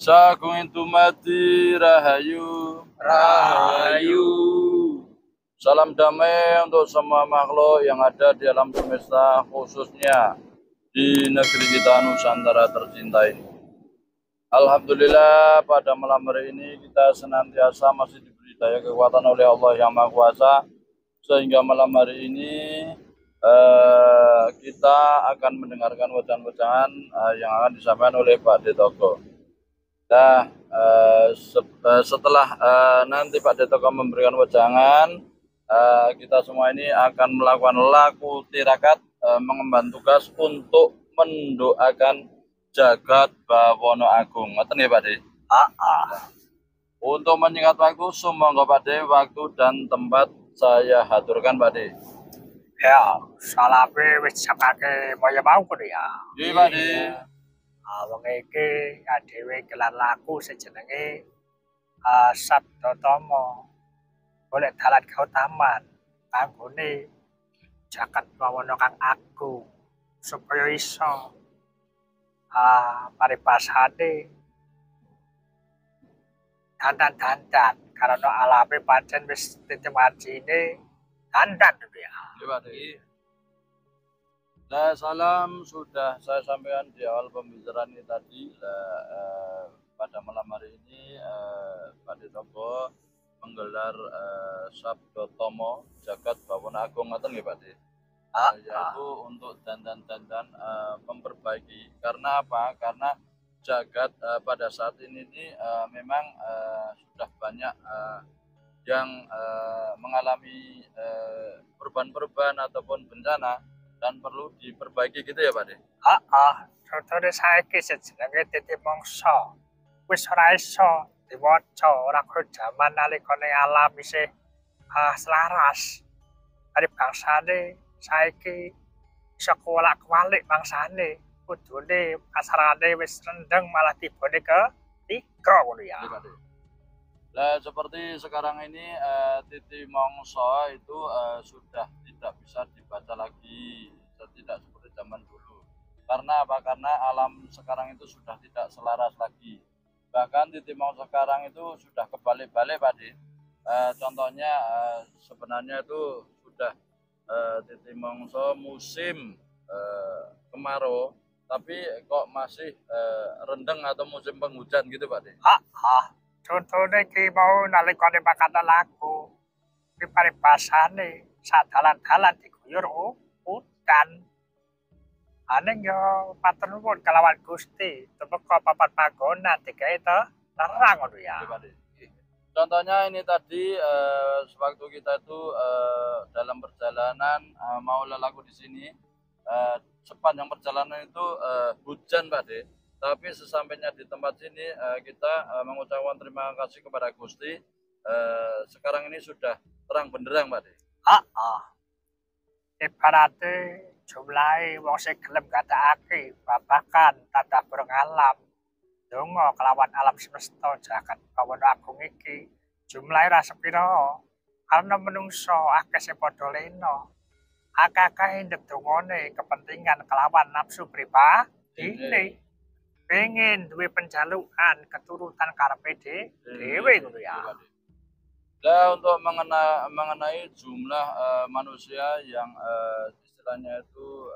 Sagung Dumadi Rahayu. Rahayu. Salam damai untuk semua makhluk yang ada di alam semesta, khususnya di negeri kita Nusantara tercinta ini. Alhamdulillah pada malam hari ini kita senantiasa masih diberi daya kekuatan oleh Allah yang Maha Kuasa, sehingga malam hari ini kita akan mendengarkan wejangan-wejangan yang akan disampaikan oleh Pak Detoko. Nah, setelah nanti Pak Detoko memberikan wejangan, kita semua ini akan melakukan laku tirakat mengemban tugas untuk mendoakan Jagat Bawono Agung. Ngoten ya Pak De? Untuk menyingkat waktu, sumangga Pak De, waktu dan tempat saya haturkan Pak De. Ya, salape wis sapake kaya mau kuwi ya. Nggih Pak De. Wong iki dhewe gelar laku sejenenge Sabdatama. Golek dalan keutamaan anggone Jagat Bawono kang agung supaya iso paribasane dandan-dandan karena alame pancen wis titemajine dandan ya. Nggih Pak De. Nah, salam sudah saya sampaikan di awal pembicaraan ini tadi. Pada malam hari ini Pak Detoko menggelar Sabdatama Jagat Bawono Agung, ngoten nggih Pak De? Yaitu untuk dandan-dandan memperbaiki. Karena apa? Karena jagat pada saat ini memang sudah banyak yang mengalami perubahan-perubahan ataupun bencana dan perlu diperbaiki gitu ya Pak De? Contohnya saiki sejenenge titi mangsa wis ora iso diwaca ora kaya jaman nalikane alam isih selaras. Ari bangsane saiki iso kuwalak-kuwalik bangsane, kudune kasarane wis rendeng malah tibane ke tiga ngono ya. Nah, seperti sekarang ini titi mangsa itu sudah tidak bisa dibaca lagi, tidak seperti zaman dulu. Karena apa? Karena alam sekarang itu sudah tidak selaras lagi. Bahkan titi mangsa sekarang itu sudah kebalik-balik Pak De. Contohnya sebenarnya itu sudah titi mangsa musim kemarau, tapi kok masih rendeng atau musim penghujan gitu Pak De. Contohnya ki mau nalikane pakatan laku ki paribasane sak dalan-dalan diguyur udan. Aning yo matur nuwun kelawan Gusti, tumeka papan panggonan digawe terang ngono ya. Contohnya ini tadi sewaktu kita itu dalam perjalanan mau lelaku di sini, sepanjang perjalanan itu hujan Pak De. Tapi sesampainya di tempat sini kita mengucapkan terima kasih kepada Gusti. Sekarang ini sudah terang benderang Pak De. Ibarate jumlahe wong sing gelem gatekake babagan tadabbur alam. Donga kelawan alam semesta Jagat Bawono Agung iki jumlahe ra sepira. Karena menungso akeh sing padha lena. Akeh ndedongane kepentingan kelawan nafsu pribadine. Pengen duwe penjalukan keturutan karepe dhewe ngono ya. Nah, untuk mengenai jumlah manusia yang istilahnya itu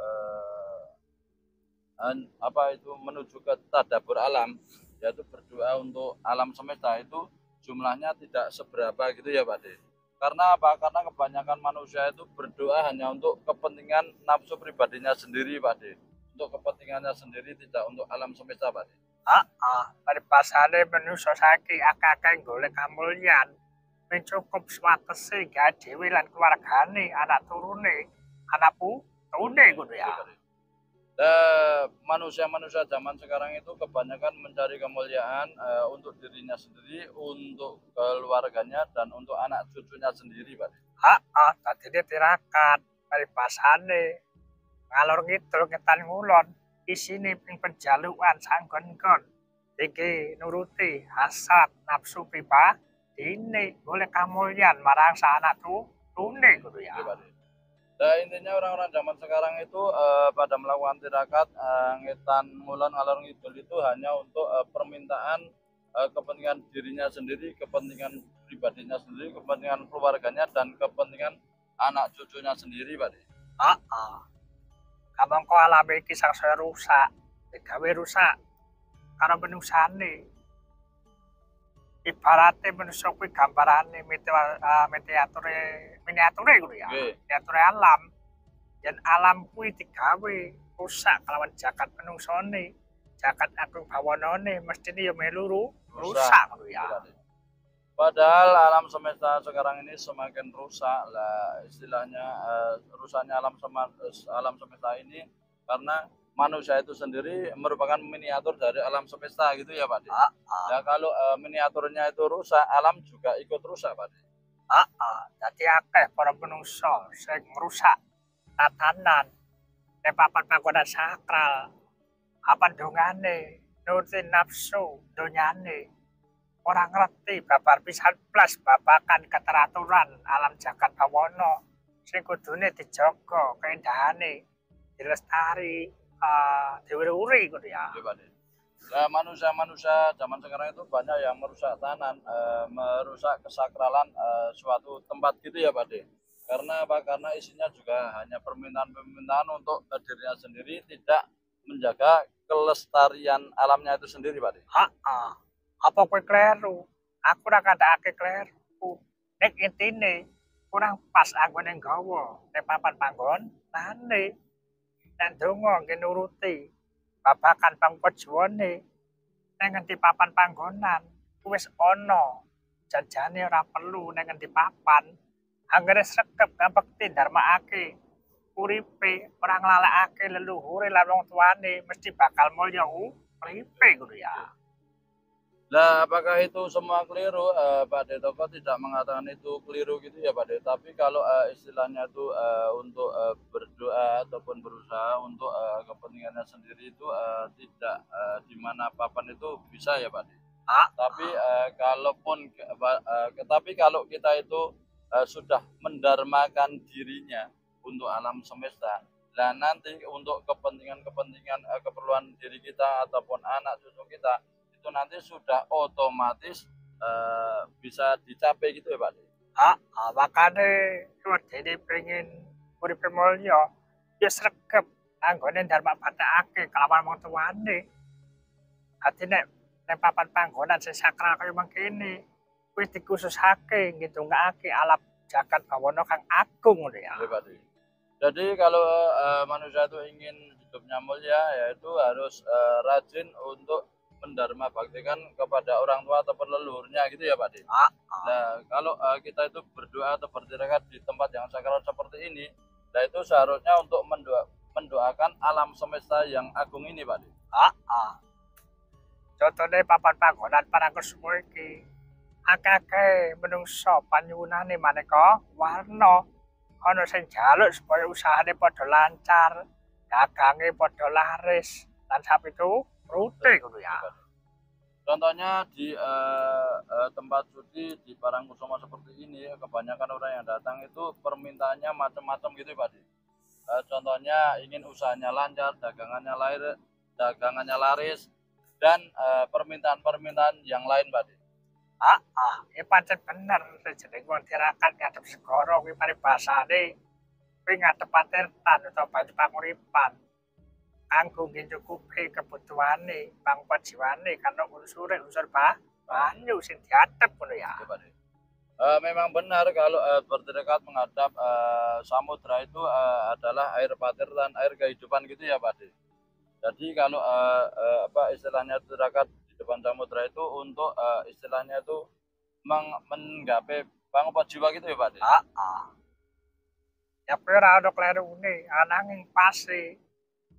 menuju ke tadabbur alam, yaitu berdoa untuk alam semesta, itu jumlahnya tidak seberapa gitu ya Pak De. Karena apa? Karena kebanyakan manusia itu berdoa hanya untuk kepentingan nafsu pribadinya sendiri Pak De. Untuk kepentingannya sendiri, tidak untuk alam semesta Pak De. Paribasane manusa saiki akeh golek kamulyan. Mencukup swatese gawe dhewe lan keluargane, anak turune, anak putune ngono ya. Manusia-manusia zaman sekarang itu kebanyakan mencari kemuliaan untuk dirinya sendiri, untuk keluarganya, dan untuk anak cucunya sendiri Pak De. Tadine tirakat paribasane ngalor ngidul ngetan ngulon isine ping penjalukan sanggon-gon iki nuruti hasrat nafsu pribadine golek kamulyan marang sak anak tune ngono ya. Nah, intinya orang-orang zaman sekarang itu pada melakukan tirakat ngetan ngulon ngalor ngidul itu hanya untuk permintaan kepentingan dirinya sendiri, kepentingan pribadinya sendiri, kepentingan keluarganya dan kepentingan anak cucunya sendiri, Pak. Heeh. Kamang kok alame iki sangsaya rusak, digawe rusak karo menungsane. Ibarate manusa kuwi gambarane miniature kuwi ya. Nggih. Miniature alam. Yen alam kuwi digawe rusak kelawan jagat menungsane, jagat agung bawanane mestine ya melu rusak ngono ya. Padahal alam semesta sekarang ini semakin rusak lah, istilahnya rusaknya alam semesta ini karena manusia itu sendiri merupakan miniatur dari alam semesta gitu ya, Pak. Ya kalau miniaturnya itu rusak, alam juga ikut rusak, Pak. Dadi akeh para menungsa sing ngrusak tatanan ning papan panggonan sakral. Apa dongane nuruti nafsu donyane. Orang ngerti babar pisan blas babakan keteraturan alam jagat bawana sing kudune dijaga kaendahane dilestari diuri-uri ngono ya. Nah, manusia-manusia zaman sekarang itu banyak yang merusak tanah, merusak kesakralan suatu tempat gitu ya, Pak. Karena apa? Karena isinya juga hanya permintaan-permintaan untuk dirinya sendiri, tidak menjaga kelestarian alamnya itu sendiri, Pak. Apa kowe kleru? Aku ora kandhake kleru. Nek intine kurang pas anggone nggawa ning papan panggonane. Nek donga nggih nuruti babakan pangpajuwane ning ngendi papan panggonan wis ana. Janjane ora perlu ning ngendi papan. Anggere sregep ngabekti ndarmakake uripe ora nglalekake leluhure lan wong tuane mesti bakal mulya uripe ngono ya. Nah, apakah itu semua keliru? Pak Detoko tidak mengatakan itu keliru gitu ya, Pak Det. Tapi kalau istilahnya itu untuk berdoa ataupun berusaha untuk kepentingannya sendiri itu tidak di mana papan itu bisa ya, Pak Det. Tapi tapi kalau kita itu sudah mendarmakan dirinya untuk alam semesta, dan nanti untuk kepentingan keperluan diri kita ataupun anak cucu kita itu nanti sudah otomatis bisa dicapai gitu ya, Pak. Makane wedine pengen urip mulya ya sregep anggone dharma batakake kelawan wong tuane. Dadi nek papan panggonan sing sakral kaya mangkene kuwi dikhususake ngitungake alam jagat bawana kang agung ngono ya. Iya, Pak. Jadi kalau manusia itu ingin hidupnya mulia yaitu harus rajin untuk mendharma baktikan kepada orang tua atau leluhurnya gitu ya, Pak. Nah, kalau kita itu berdoa atau bertirakat di tempat yang sakral seperti ini, nah itu seharusnya untuk mendoakan alam semesta yang agung ini, Pak. Contohnya papan panggonan Parangkusumo iki akeh menungso panyuwunane maneka warna. Ana sing njaluk supaya usahane padha lancar, dagange padha laris, lan sapitu rute ngono ya. Contohnya di tempat suci di Parangkusumo seperti ini, kebanyakan orang yang datang itu permintaannya macam-macam gitu, Pak. Contohnya ingin usahanya lancar, dagangannya laris, dan permintaan-permintaan yang lain, Pak. Ya pancen bener jeneng wong tirakat ngadep segara kuwi paribasane kuwi ngadep patirtan utawa banyu panguripan. Kanggo nyukupi kebutuhane pangpajiwane karena unsur banyu sing diadep ngono ya. Memang benar kalau bertirakat menghadap samudra itu adalah air patirtan, air kehidupan gitu ya, Pak. Jadi kalau istilahnya tirakat di depan samudra itu untuk istilahnya itu menggapai pangpajiwa gitu ya, Pak. Ya kowe ora ana klerune, ananging pasti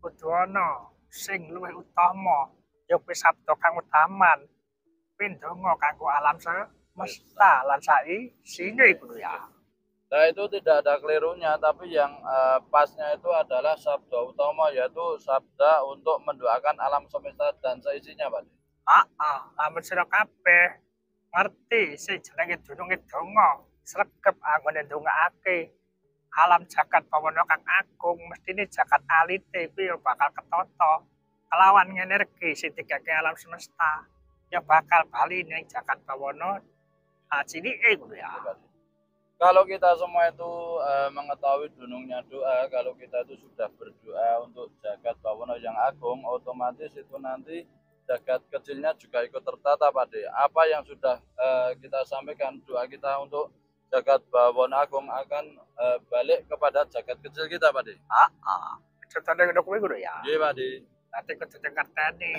kudu ana sing luwih utama ya kuwi sabda kang utaman kuwi ndonga kanggo alam semesta lan saisine kudu ya. Nah itu tidak ada kelirunya, tapi yang pasnya itu adalah sabda utama yaitu sabda untuk mendoakan alam semesta dan seisinya, Pak. Lamun sira kabeh ngerti sing jenenge dununge donga sregep anggone ndongaake alam jagat bawana kang agung mestine jagat alite kuwi bakal ketata kelawan energi sing digake alam semesta ya bakal bali ning jagat bawana cilike ngono ya. Kalau kita semua itu mengetahui dunungnya doa, kalau kita itu sudah berdoa untuk jagat bawana yang agung, otomatis itu nanti jagat kecilnya juga ikut tertata, Pak De. Apa yang sudah kita sampaikan, doa kita untuk jagat bawana agung akan balik kepada jagat kecil kita, Pak De. Contohnya ngono kuwi ngono ya. Nggih, Pak De. Nanti kudu ngerteni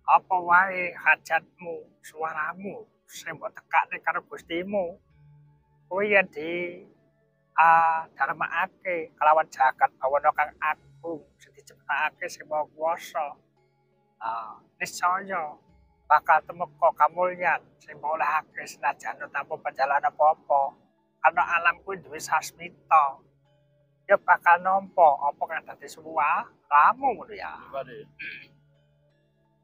apa wae hajatmu, suaramu sing mbok tekake karo Gustimu. Kuwi yen di dharmaake kelawan jagat bawana kang agung sing diciptakake sing maha kuwasa. Niscaya bakal temeka kamulyan sing olehake senajan tanpa perjalanan apa-apa. Karena alam kuwi duwe sasmita. Ya bakal nampa apa kang dadi suwaramu ngono ya. Pak De.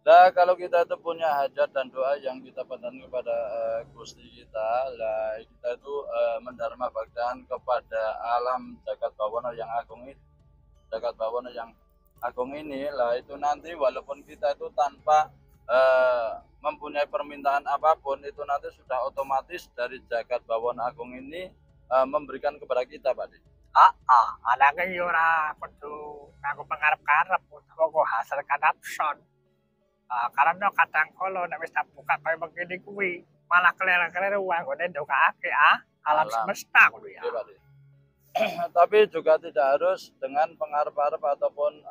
Nah, kalau kita itu punya hajat dan doa yang kita panjatkan kepada Gusti kita, lah kita itu mendharma baktian kepada alam jagat bawana yang agung ini, jagat bawana yang agung ini, lah itu nanti walaupun kita itu tanpa mempunyai permintaan apapun, itu nanti sudah otomatis dari jagat bawana agung ini memberikan kepada kita, Pak De. Anake yo ora kudu nganggo pangarep-arep utawa hasil kadapson. Karena kadang kala nek wis tak buka kaya begini kuwi malah kleru-kleru anggone ndongakake alam semesta ngono ya. Tapi juga tidak harus dengan pengarep-arep ataupun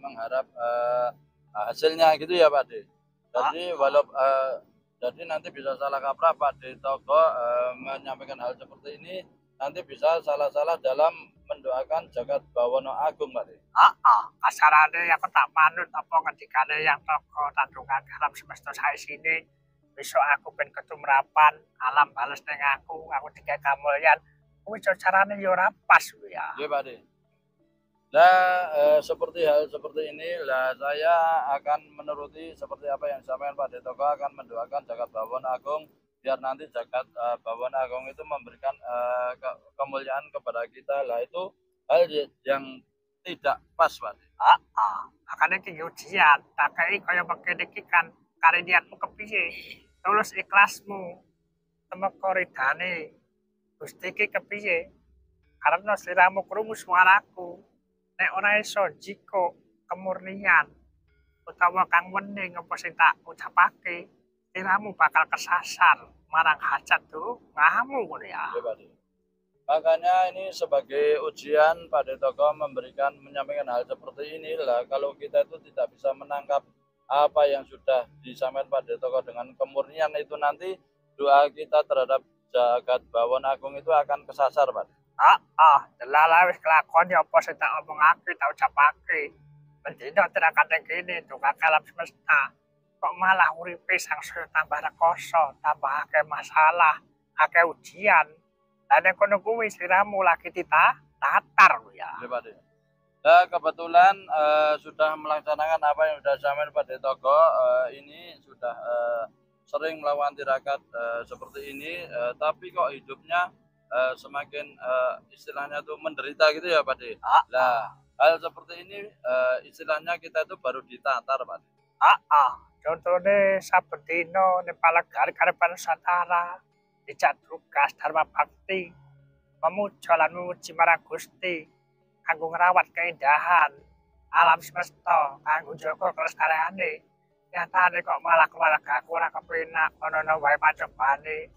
mengharap hasilnya gitu ya, Pak De. Jadi jadi nanti bisa salah kaprah Pak De Togo menyampaikan hal seperti ini, nanti bisa salah-salah dalam mendoakan jagat bawana agung, Pak De. Kasarane aku tak manut apa ngendikane yang Togo tandungan alam semesta saisine. Besok aku ben ketumrapan, alam bales ning aku digawe kamulyan. Kuwi carane ya ora pas lho ya. Nggih, Pak De. Nah, seperti hal seperti ini lah saya akan menuruti seperti apa yang disampaikan Pak De Togo, akan mendoakan jagat bawana agung biar nanti jagat bawana agung itu memberikan kemuliaan kepada kita. Lah itu hal yang tidak pas, Pak. Makanya iki ujian, tak kei kaya begini iki kan karenianmu kepiye? Tulus ikhlasmu. Temeka ridane Gusti iki kepiye? Karena sliramu krungu suaraku. Nek ora iso jiko kemurnian utawa kang wening apa sing tak ucapake, sliramu bakal kesasar marang hajat ngamu ngono ya. Makanya ini sebagai ujian Pak De Togo menyampaikan hal seperti ini lah. Kalau kita itu tidak bisa menangkap apa yang sudah disampaikan Pak De Togo dengan kemurnian, itu nanti doa kita terhadap jagat bawana agung itu akan kesasar, Pak. Delala wis kelakon ya apa sing tak omongake tak ucapake. Bendina terakane kene dongake alam semesta. Kok malah uripe sangsaya tambah rekoso, tambah akeh masalah, akeh ujian. Lah nek kono kuwi sliramu lagi tatar lho ya. Iya, Pak De. Nah, kebetulan sudah melaksanakan apa yang sudah disampaikan Pak De Togo, ini sudah sering melakukan tirakat seperti ini, tapi kok hidupnya semakin istilahnya tuh menderita gitu ya, Pak De. Nah, hal seperti ini istilahnya kita itu baru ditatar, Pak De. Contohnya saben dina ning Palagari Nusantara dijak tugas dharma bakti memuja lan memuji marang Gusti kanggo ngrawat keindahan alam semesta kanggo njaga kelestariane. Nyatane kok malah keluargaku ora kepenak ana wae pacobane.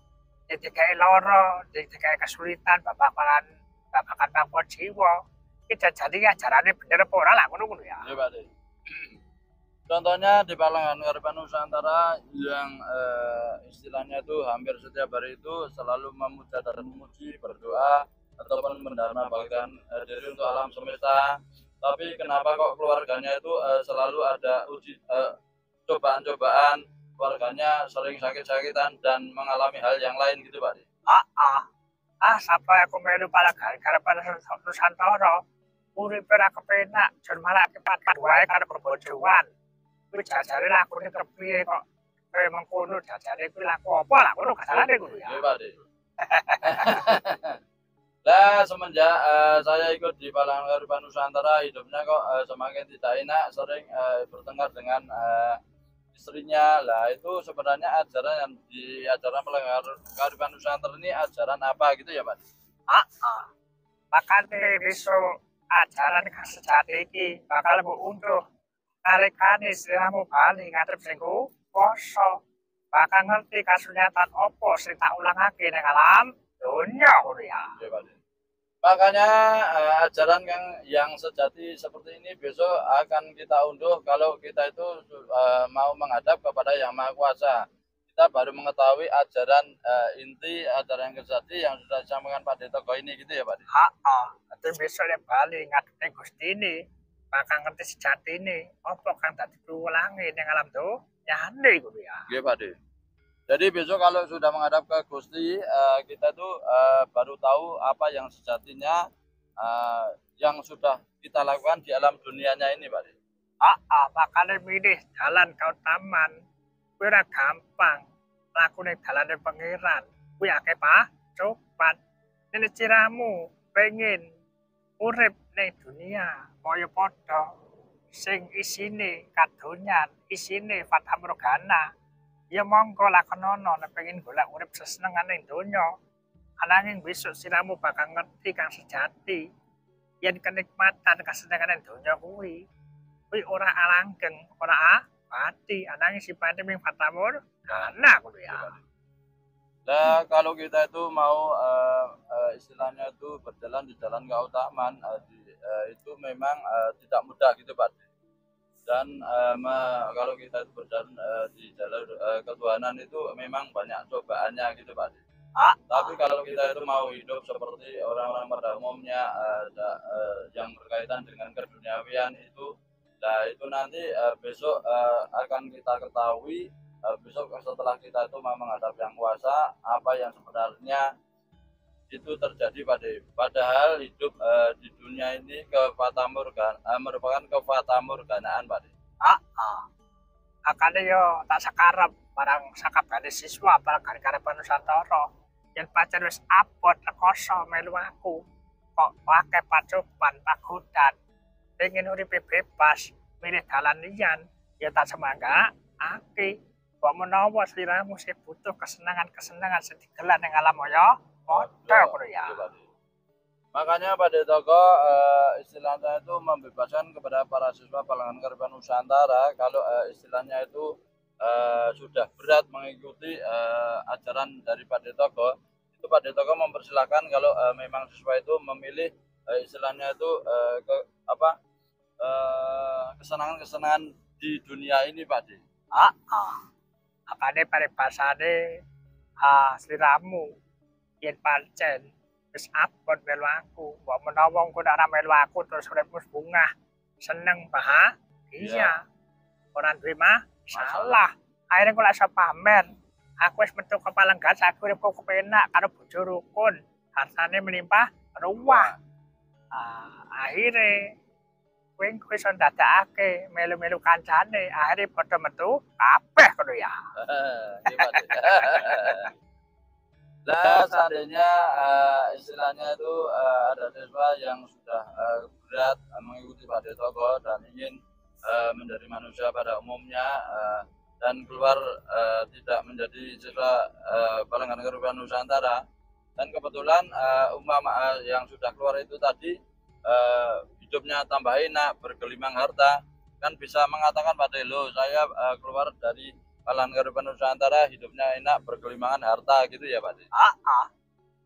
Dikai loro, dikai kesulitan babakan bangkot jiwa. Kita jadi ajarane bener apa ora lah ngono ya. Iya, Pak De. Contohnya di Palangkaraya Nusantara yang istilahnya itu hampir setiap hari itu selalu memuja dan memuji, berdoa ataupun mendharma baktian diri untuk alam semesta. Tapi kenapa kok keluarganya itu selalu ada cobaan-cobaan, keluarganya sering sakit-sakitan dan mengalami hal yang lain gitu, Pak De. Sampai aku melu Palagari Nusantara. Uripe ora kepenak, jan malah akibat wae karo kebodohan. Kuwi jajare lakune kepiye kok kaya mengkono jajare kuwi laku apa lah ngono kasarane ngono ya. Nggih, Pak De. Lah semenjak saya ikut di Palangan Kearifan Nusantara, hidupnya kok semakin tidak enak, sering bertengkar dengan istrinya. Lah itu sebenarnya ajaran yang ajaran Palangan Kearifan Nusantara ini ajaran apa gitu ya, Pak? Makanya besok ajaran sejati iki bakal untuh nalikane sliramu bali ngadep singku poso. Bakal ngerti kasunyatan opo sing tak ulangake ning alam dunya ngono ya. Oke, Pak. Makanya ajaran yang sejati seperti ini besok akan kita unduh kalau kita itu mau menghadap kepada Yang Maha Kuasa. Kita baru mengetahui ajaran inti, ajaran yang sejati yang sudah disampaikan Pak Detoko ini gitu ya Pak. Nanti besok ya bali ngadep Gusti ini bakal ngerti sejati ini opo kang dadi ulangi ning alam nyane ngono ya. Oke Pak De. Jadi besok kalau sudah menghadap ke Gusti, kita tuh baru tahu apa yang sejatinya yang sudah kita lakukan di alam dunianya ini, Pak. Makanya milih jalan kau taman, kuwi ora gampang. Lakune dalane pangeran, kuwi akeh coban. Nene ciramu pengen urip ning dunia kaya padha sing isine kadonyan, isine fata morgana. Ya monggo lakonono nek pengen golek urip sesenengan ning donya. Ananging besok siramu bakal ngerti kang sejati. Yen kenikmatan kesenengan ning donya kuwi ora alanggeng, ora abadi, ananging sifate ming fata morgana ngono ya. Nah, kalau kita itu mau istilahnya itu berjalan di jalan keutamaan itu memang tidak mudah gitu Pak. Dan kalau kita itu berjalan di jalan ketuhanan itu memang banyak cobaannya gitu Pak. Tapi kalau kita itu mau hidup seperti orang-orang pada umumnya yang berkaitan dengan keduniawian itu, nah itu nanti besok akan kita ketahui besok setelah kita itu mau menghadap Yang Kuasa apa yang sebenarnya itu terjadi padahal hidup di dunia ini merupakan kefatamorganaan Pak. Akane yo tak sakarep barang sakabane siswa barang Kearifan Nusantara yen pancen wis abot rekoso melu aku kok akeh pacoban pagodan pengen uripe bebas milih dalan liyan ya tak semangga ake kok menawa sliramu sing butuh kesenangan sing digelar ning alam ya padha ngono ya. Makanya Pak Detoko istilahnya itu membebaskan kepada para siswa Palangan Kearifan Nusantara kalau istilahnya itu sudah berat mengikuti ajaran dari Pak Detoko, itu Pak Detoko mempersilahkan kalau memang siswa itu memilih istilahnya itu kesenangan-kesenangan di dunia ini Pak De. Makanya paribasane sliramu yen pancen wis abot melu aku, mbok menawa engko nek ora melu aku terus uripmu bungah, seneng bahagia. Ora duwe masalah. Akhire kok lak iso pamer. Aku wis metu kepalenggan saku uripku kepenak karo bojo rukun, hartane melimpah ruah. Akhire kowe iso ndadekake melu-melu kancane, akhire padha metu kabeh ngono ya. Nah, seandainya istilahnya itu ada siswa yang sudah berat mengikuti Pak Detoko dan ingin menjadi manusia pada umumnya dan keluar tidak menjadi siswa Palangan Kearifan Nusantara, dan kebetulan yang sudah keluar itu tadi hidupnya tambah enak, bergelimang harta, kan bisa mengatakan Pak Delo, saya keluar dari Palangan Kearifan Nusantara hidupnya enak, bergelimangan harta gitu ya Pak.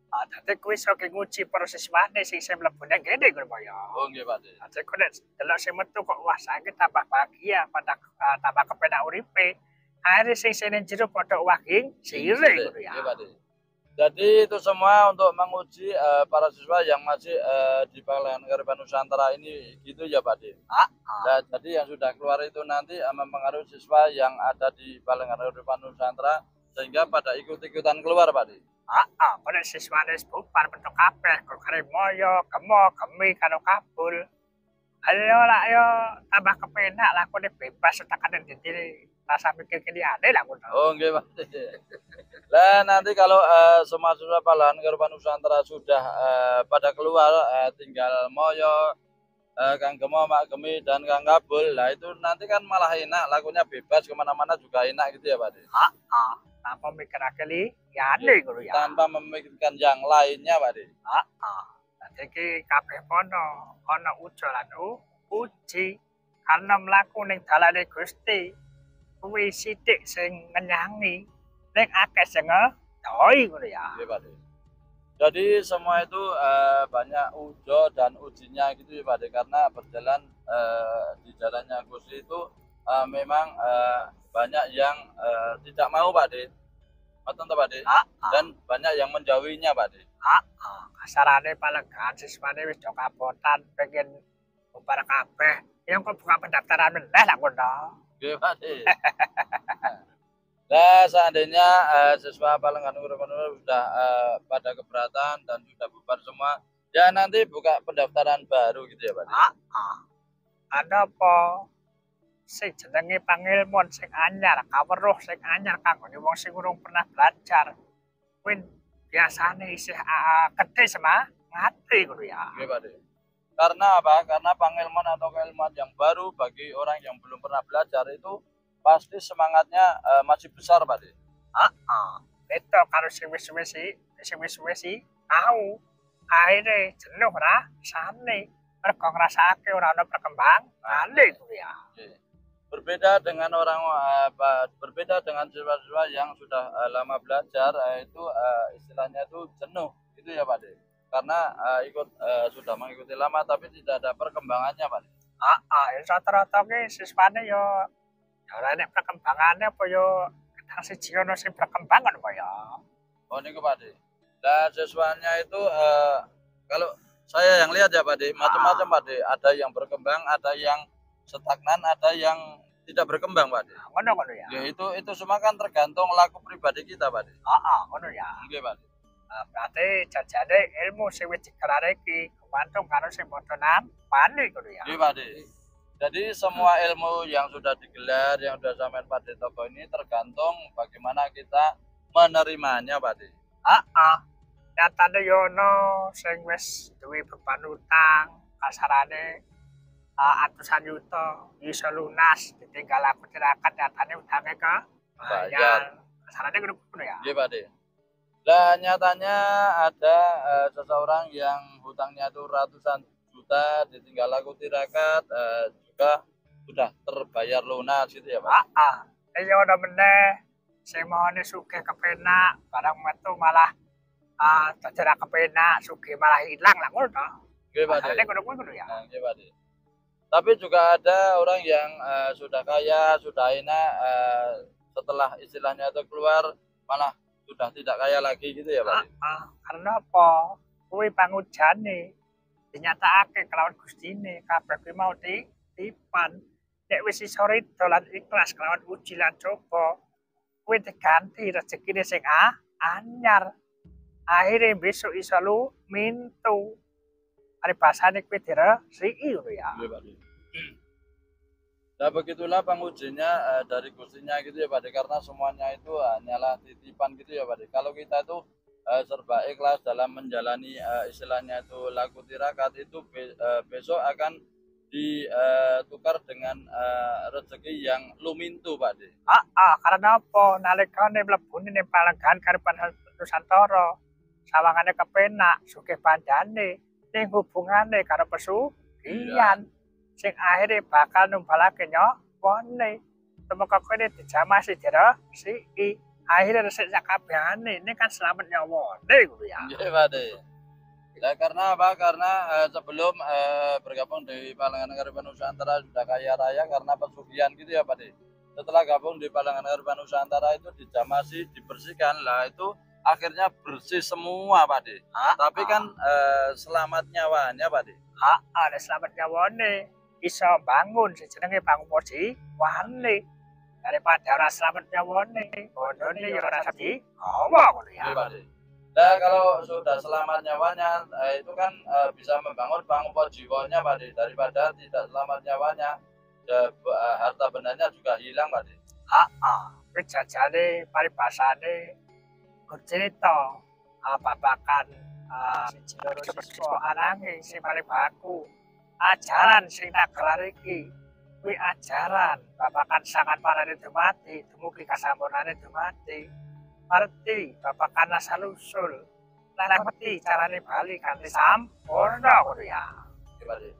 Dadi kuwi iso nguji proses wane sing isih mlebu nang kene ngono ya. Oh nggih Pak. Dadi kok nek delok sing metu kok wah saiki tambah bahagia, tambah kepenak uripe. Akhire sing sene jero padha waging sire ngono ya. Nggih Pak. Jadi itu semua untuk menguji para siswa yang masih di Palangan Kearifan Nusantara ini gitu ya Pak De. Nah, jadi yang sudah keluar itu nanti mempengaruhi siswa yang ada di Palangan Kearifan Nusantara sehingga pada ikut-ikutan keluar Pak De. Pada siswane bubar bentuk kabeh kok kare moyo, gemo, gemi karo kabul. Ayo lah yo tambah kepenak lah aku bebas tekan dadi rasa mikir kene lah aku. Oh, nggih, Pak. Lah nanti kalau semua siswa Palahan Kehidupan Nusantara sudah pada keluar, tinggal Moyo, Kang Gemo, Mak Gemi, dan Kang Kabul. Lah itu nanti kan malah enak, lakunya bebas kemana-mana juga enak gitu ya, Pak. Heeh. Tanpa mikir akali ya ngono ya. Tanpa memikirkan yang lainnya, Pak. Heeh. Dadi iki kabeh ana ujo lan uji karena mlaku ning dalane Gusti. Kuwi sithik sing ngenyangi, ning akeh sing ngedoi ngono ya. Iya, Pak. Jadi semua itu banyak ujo dan ujinya gitu ya, Pak. Karena berjalan di jalannya Gusti itu memang banyak yang tidak mau, Pak. Betul, Pak. Dan banyak yang menjauhinya, Pak. Heeh. Kasarane palegan siswane wis do kabotan pengen bubar kabeh. Yang kok buka pendaftaran meneh lah ngono. Oke, Pak. Nah, seandainya siswa Palengan sudah pada keberatan dan sudah bubar semua, ya nanti buka pendaftaran baru gitu ya, Pak. Ada apa? Sing jenenge pangilmon sing anyar, kaweruh sing anyar kanggo wong sing urung pernah belajar. Kuwi biasane isih gedhe semangati ngono ya. Oke, Pak. Karena apa? Karena pengilmuan atau keilmuan yang baru bagi orang yang belum pernah belajar itu pasti semangatnya masih besar, Pak. Heeh. Beto karo sing wis-wis tahu. Akhirnya jenuh rasane. Mergo ngrasake ora ana perkembangan itu ya. Berbeda dengan berbeda dengan siswa-siswa yang sudah lama belajar itu istilahnya itu jenuh itu ya, Pak. Karena sudah mengikuti lama tapi tidak ada perkembangannya, Pak. Rata-rata ki siswane yo ora nek perkembangannya apa yo kadang siji ono sing berkembang kan apa ya. Oh niku, Pak. Nah, siswanya itu kalau saya yang lihat ya, Pak, macam-macam, Pak. Ada yang berkembang, ada yang stagnan, ada yang tidak berkembang, Pak. Ngono ya. Ya itu semua kan tergantung laku pribadi kita, Pak. Ngono ya. Nggih, Pak. Berarti jajane ilmu sing wis dikerare iki gumantung karo sing padha nampani ngono ya. Nggih, Pak. Jadi semua ilmu yang sudah digelar, yang sudah sampean Pak Toko ini tergantung bagaimana kita menerimanya, Pak. Nyatane yo ono sing wis duwe beban utang, kasarane atusan yuta iso lunas ditinggal aku tirakat nyatane utange ke bayar. Kasarane ngono ya. Nggih, Pak. Lah nyatanya ada seseorang yang hutangnya itu ratusan juta ditinggal laku tirakat juga sudah terbayar lunas gitu ya, Pak. Iya udah meneh sing mohone sugih kepenak barang metu malah dadi ra kepenak sugih malah hilang lah ngono to. Nggih, Pak. Ngono ya. Nggih, Pak. Tapi juga ada orang yang sudah kaya, sudah enak setelah istilahnya itu keluar malah sudah tidak kaya lagi gitu ya, Pak. Karena apa? Kuwi pangujane dinyatakake kelawan Gustine kabeh kuwi mau titipan. Nek wis iso ridho lan ikhlas kelawan uji lan coba, kuwi diganti rezekine sing anyar. Akhire besok iso lu mintu. Ari basane kuwi diresiki ngono ya. Iya, Pak. Nah begitulah pengujinya dari Gustinya gitu ya, Pak. Karena semuanya itu hanyalah titipan gitu ya, Pak. Kalau kita itu serba ikhlas dalam menjalani istilahnya itu laku tirakat itu besok akan ditukar dengan rezeki yang lumintu, Pak. Karena apa? Nalikane mlebune ning Palengan Kehidupan Nusantara, sawangane kepenak, sugih bandane, ning hubungane karo pesugihan. Sing akhirnya bakal numbalake nyawone. Semoga kene dijamasi diresiki. Akhirnya resik sakabehane ini kan selamat nyawone ngono ya. Nggih, Pak. Nah, karena apa? Karena sebelum bergabung di Palengan Kehidupan Nusantara sudah kaya raya karena pesugihan gitu ya, Pak. Setelah gabung di Palengan Kehidupan Nusantara itu dijamasi, dibersihkan lah itu akhirnya bersih semua, Pak. Tapi kan selamat nyawanya, Pak. Ada selamat nyawone. Iso bangun sejenenge bangun posisiwane daripada ora selamat nyawone bodone ya ora sadi ngono ya. Nah, kalau sudah selamat nyawanya, itu kan bisa membangun pangupo jiwanya, Pak De. Daripada tidak selamat nyawanya, ya, harta bendanya juga hilang, Pak De. Kuwi jajane paribasane bercerita babakan siji loro siswa ananging sing paling baku ajaran sing tak gelar iki kuwi ajaran babakan sangan parane dumadi dumugi kasampurnane dumadi ngerti babakan asal usul lan ngerti carane bali kanthi sampurna ngono ya. Oke, Pak De.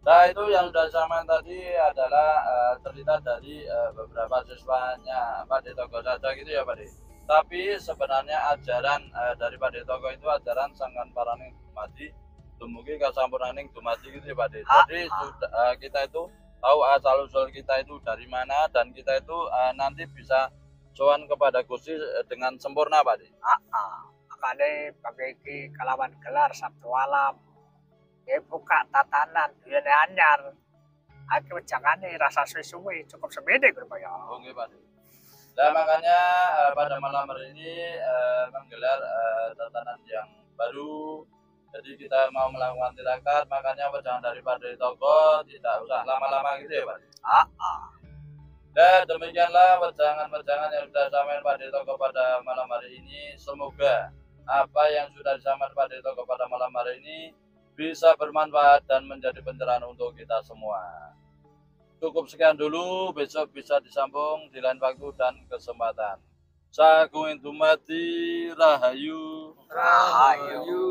Nah, itu yang sudah sampaikan tadi adalah cerita dari beberapa siswanya Pak De Toko saja gitu ya, Pak De. Tapi sebenarnya ajaran dari Pak De Toko itu ajaran sangkan paraning dumadi dumugi kasampurnaning dumadi gitu ya, Pak De. Jadi kita itu tahu asal usul kita itu dari mana, dan kita itu nanti bisa sowan kepada Gusti dengan sempurna, Pak De. Makane bagi kalawan gelar Sabtu Alam buka tatanan dunia anyar. Aku jangane rasa suwe-suwe cukup semede ngono ya. Oke, Pak De. Nah, makanya pada malam hari ini menggelar tatanan yang baru. Jadi kita mau melakukan tirakat, makanya wejangan dari Pak De Toko tidak usah lama-lama gitu ya, Pak De. Dan demikianlah wejangan-wejangan yang sudah disampaikan Pak De Toko pada malam hari ini. Semoga apa yang sudah disampaikan Pak De Toko pada malam hari ini bisa bermanfaat dan menjadi pencerahan untuk kita semua. Cukup sekian dulu, besok bisa disambung di lain waktu dan kesempatan. Sagung dumadi rahayu. Rahayu.